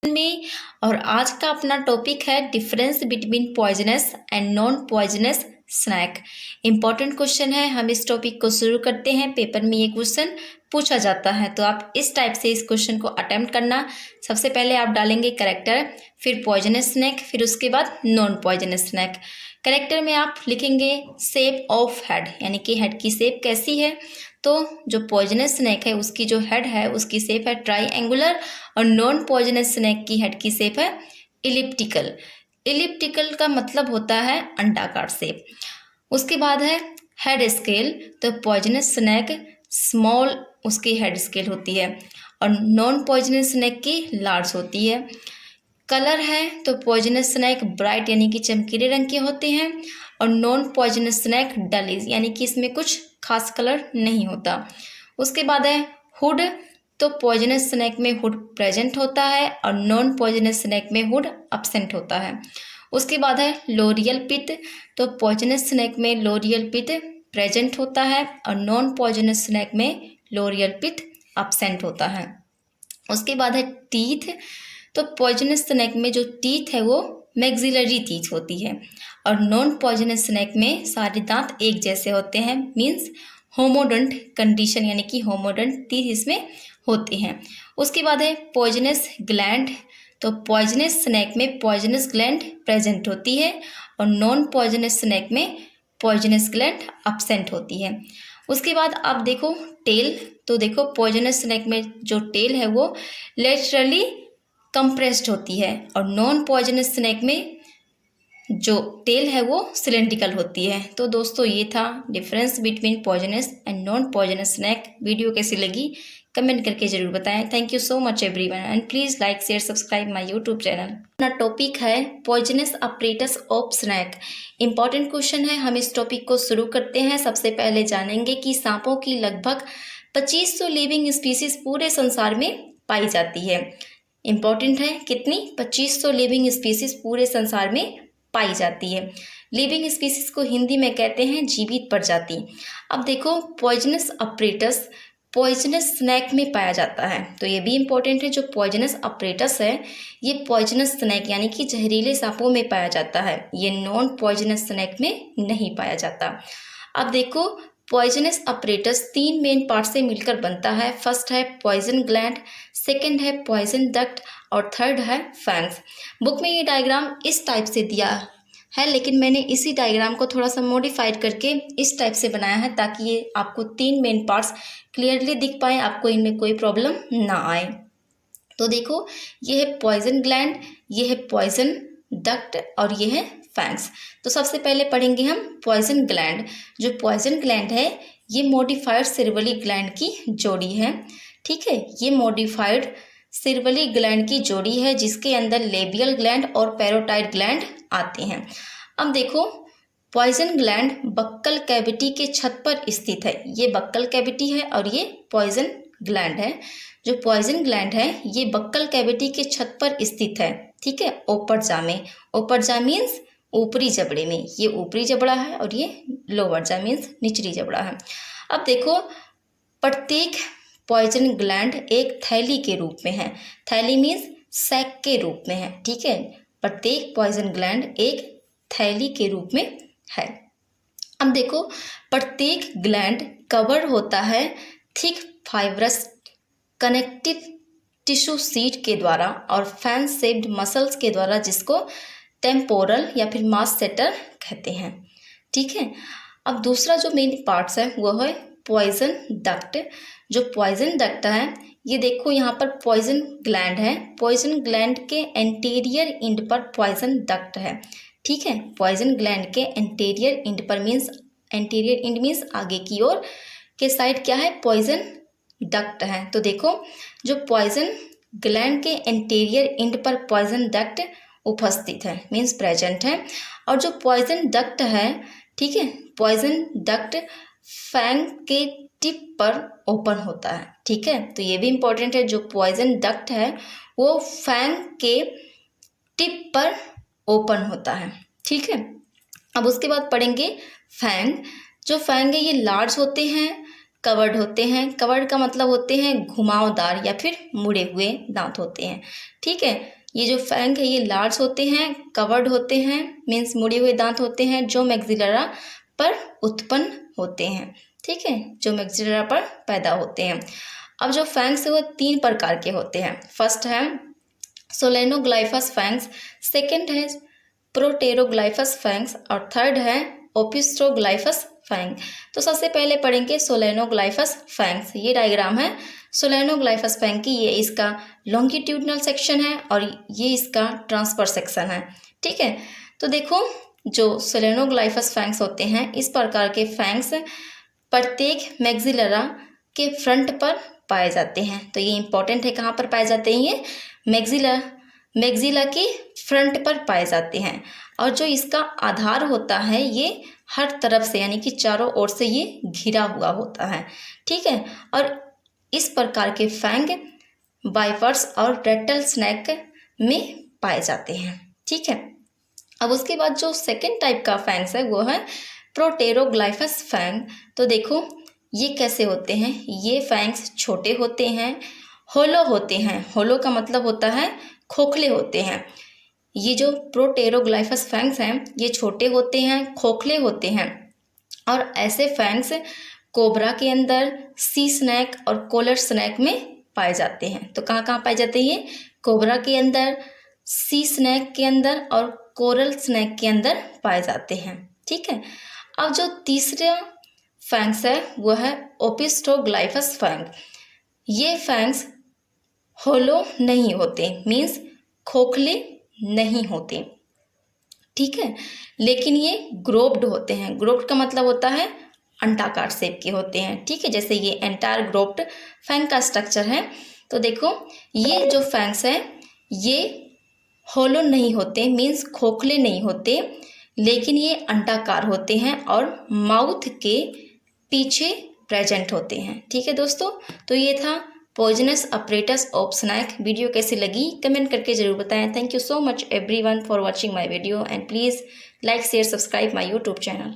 में। और आज का अपना टॉपिक है difference between poisonous and non poisonous snake. Important question है, हम इस टॉपिक को शुरू करते हैं। पेपर में ये क्वेश्चन पूछा जाता है, तो आप इस टाइप से इस क्वेश्चन को अटेम्प्ट करना। सबसे पहले आप डालेंगे करेक्टर, फिर पॉइजनस स्नैक, फिर उसके बाद नॉन पॉइजनस स्नैक। करेक्टर में आप लिखेंगे शेप ऑफ हेड, यानी कि हेड की शेप कैसी है। तो जो पॉइजनस स्नैक है उसकी जो हेड है उसकी शेप है ट्राइएंगुलर, और नॉन पॉइजनस स्नैक की हेड की शेप है इलिप्टिकल। इलिप्टिकल का मतलब होता है अंडाकार शेप। उसके बाद है हेड स्केल, तो पॉइजनस स्नैक स्मॉल उसकी हेड स्केल होती है और नॉन पॉइजनस स्नैक की लार्ज होती है। कलर है तो पॉइजनस स्नैक ब्राइट यानी कि चमकीले रंग के होते हैं, और नॉन पॉइजनस स्नैक डलिश यानी कि इसमें कुछ खास कलर नहीं होता। उसके बाद है हुड, तो पॉइजनस स्नैक में हुड प्रेजेंट होता है और नॉन पॉइजनस स्नैक में हुड अब्सेंट होता है। उसके बाद है लोरियल पिट, तो पॉइजनस स्नैक में लोरियल पिट प्रेजेंट होता है और नॉन पॉइजनस स्नैक में लोरियल पिट अब्सेंट होता है। उसके बाद है टीथ, तो पॉइजनस स्नैक में जो टीथ है वो मैक्सिलरी टीथ होती है और नॉन पॉइजनस स्नैक में सारे दांत एक जैसे होते हैं, मीन्स होमोडोंट कंडीशन, यानी कि होमोडोंट टीथ इसमें होते हैं। उसके बाद है पॉइजनस ग्लैंड, तो पॉइजनस स्नैक में पॉइजनस ग्लैंड प्रेजेंट होती है और नॉन पॉइजनस स्नैक में पॉइजनस ग्लैंड अब्सेंट होती है। उसके बाद आप देखो टेल, तो देखो पॉइजनस स्नैक में जो टेल है वो लेटरली कंप्रेस्ड होती है और नॉन पॉइजनस स्नैक में जो टेल है वो सिलेंड्रिकल होती है। तो दोस्तों ये था difference between poisonous and non poisonous snake. Video कैसी लगी कमेंट करके जरूर बताएं। Thank you so much everyone and please like share subscribe my YouTube channel. अपना टॉपिक है poisonous apparatus of snack. Important question है, हम इस टॉपिक को शुरू करते हैं। सबसे पहले जानेंगे कि सांपों की लगभग 2500 लिविंग स्पीसीज पूरे संसार में पाई जाती है। इंपॉर्टेंट है, कितनी? 2500 लिविंग स्पीसीज पूरे संसार में पाई जाती है। लिविंग स्पीसीज को हिंदी में कहते हैं जीवित प्रजाति। अब देखो पॉइजनस अपरेटस पॉइजनस स्नैक में पाया जाता है, तो ये भी इंपॉर्टेंट है। जो पॉइजनस अपरेटस है ये पॉइजनस स्नैक यानी कि जहरीले सांपों में पाया जाता है, ये नॉन पॉइजनस स्नैक में नहीं पाया जाता। अब देखो पॉइजनस अपरेटस 3 मेन पार्ट से मिलकर बनता है। फर्स्ट है पॉइजन ग्लैंड, सेकंड है पॉइजन डक्ट और थर्ड है फैंग्स। बुक में ये डायग्राम इस टाइप से दिया है, लेकिन मैंने इसी डायग्राम को थोड़ा सा मॉडिफाइड करके इस टाइप से बनाया है ताकि ये आपको 3 मेन पार्ट्स क्लियरली दिख पाए, आपको इनमें कोई प्रॉब्लम ना आए। तो देखो ये है पॉइजन ग्लैंड, ये है पॉइजन डक्ट और ये है फैंग्स। तो सबसे पहले पढ़ेंगे हम पॉइजन ग्लैंड। जो पॉइजन ग्लैंड है ये मॉडिफाइड सिरवली ग्लैंड की जोड़ी है। ठीक है, ये मॉडिफाइड सिरवली ग्लैंड की जोड़ी है जिसके अंदर लेबियल ग्लैंड और पैरोटाइड ग्लैंड आते हैं। अब देखो पॉइजन ग्लैंड बक्कल कैविटी के छत पर स्थित है। ये बक्कल कैविटी है और ये पॉइजन ग्लैंड है। जो पॉइजन ग्लैंड है ये बक्कल कैविटी के छत पर स्थित है। ठीक है, ओपर जा में, ओपर जा मीन्स ऊपरी जबड़े में, ये ऊपरी जबड़ा है और ये लोअर जा मीन्स निचली जबड़ा है। अब देखो प्रत्येक पॉइजन ग्लैंड एक थैली के रूप में है। थैली मीन्स सैक के रूप में है। ठीक है, प्रत्येक पॉइजन ग्लैंड एक थैली के रूप में है। अब देखो प्रत्येक ग्लैंड कवर होता है thick fibrous connective tissue seat के द्वारा और फैन शेप्ड मसल्स के द्वारा, जिसको टेम्पोरल या फिर मास्सेटर कहते हैं। ठीक है, अब दूसरा जो मेन पार्ट्स है वो है पॉइजन डक्ट। जो पॉइजन डक्ट है ये देखो यहाँ पर पॉइजन ग्लैंड है, पॉइजन ग्लैंड के एंटीरियर एंड पर पॉइजन डक्ट है। ठीक है, पॉइजन ग्लैंड के एंटीरियर एंड पर मीन्स एंटीरियर एंड मीन्स आगे की ओर के साइड क्या है, पॉइजन डक्ट है। तो देखो जो पॉइजन ग्लैंड के एंटीरियर एंड पर पॉइजन डक्ट उपस्थित है, मीन्स प्रेजेंट है। और जो पॉइजन डक्ट है, ठीक है, पॉइजन डक्ट फैंग के टिप पर ओपन होता है। ठीक है, तो ये भी इंपॉर्टेंट है, जो पॉइजन डक्ट है वो फैंग के टिप पर ओपन होता है। ठीक है, अब उसके बाद पढ़ेंगे फैंग। जो फैंग है ये लार्ज होते हैं, कवर्ड होते हैं। कवर्ड का मतलब होते हैं घुमावदार या फिर मुड़े हुए दांत होते हैं। ठीक है, ये जो फैंग है ये लार्ज होते हैं, कवर्ड होते हैं, मीन्स मुड़े हुए दांत होते हैं, जो मैक्सिलरा पर उत्पन्न होते हैं। ठीक है, जो मैक्सिलरा पर पैदा होते हैं। अब जो फैंग्स है वो 3 प्रकार के होते हैं। फर्स्ट है सोलेनोग्लाइफस फैंग्स, सेकंड है प्रोटेरोग्लाइफस फैंग्स और थर्ड है ओपिस्ट्रोग्लाइफस फैंग। तो सबसे पहले पढ़ेंगे सोलेनोग्लाइफस फैंग्स। ये डायग्राम है सोलेनोग्लाइफस फैंग की। ये इसका लॉन्गिट्यूडनल सेक्शन है और ये इसका ट्रांसफर सेक्शन है। ठीक है, तो देखो जो सोलेनोग्लाइफस फैंग्स होते हैं, इस प्रकार के फैंग्स प्रत्येक मैक्सिलरा के फ्रंट पर पाए जाते हैं। तो ये इंपॉर्टेंट है, कहाँ पर पाए जाते हैं? ये मैक्सिला के फ्रंट पर पाए जाते हैं। और जो इसका आधार होता है ये हर तरफ से यानी कि चारों ओर से ये घिरा हुआ होता है। ठीक है, और इस प्रकार के फैंग बाइवर्स और रेटल स्नैक में पाए जाते हैं। ठीक है, अब उसके बाद जो सेकेंड टाइप का फैंग्स है वो है प्रोटेरोग्लाइफस फैंग। तो देखो ये कैसे होते हैं। ये फैंग्स छोटे होते हैं, होलो होते हैं। होलो का मतलब होता है खोखले होते हैं। ये जो प्रोटेरोग्लाइफस फैंग्स हैं ये छोटे होते हैं, खोखले होते हैं। और ऐसे फैंग्स कोबरा के अंदर, सी स्नैक और कोरल स्नैक में पाए जाते हैं। तो कहाँ कहाँ पाए जाते हैं ये? कोबरा के अंदर, सी स्नैक के अंदर और कोरल स्नैक के अंदर पाए जाते हैं। ठीक है, अब जो तीसरा फैंग्स है वो है ओपिस्ट्रोग्लाइफस फैंग। ये फैंग्स होलो नहीं होते, मीन्स खोखले नहीं होते। ठीक है, लेकिन ये ग्रोव्ड होते हैं। ग्रोव्ड का मतलब होता है अंडाकार शेप के होते हैं। ठीक है, जैसे ये एंटायर ग्रोव्ड फैंग का स्ट्रक्चर है। तो देखो ये जो फैंग्स है ये होलो नहीं होते, मीन्स खोखले नहीं होते, लेकिन ये अंडाकार होते हैं और माउथ के पीछे प्रेजेंट होते हैं। ठीक है दोस्तों, तो ये था poisonous apparatus of snack. Video कैसी लगी कमेंट करके जरूर बताएं। Thank you so much everyone for watching my video and please like share subscribe my YouTube channel.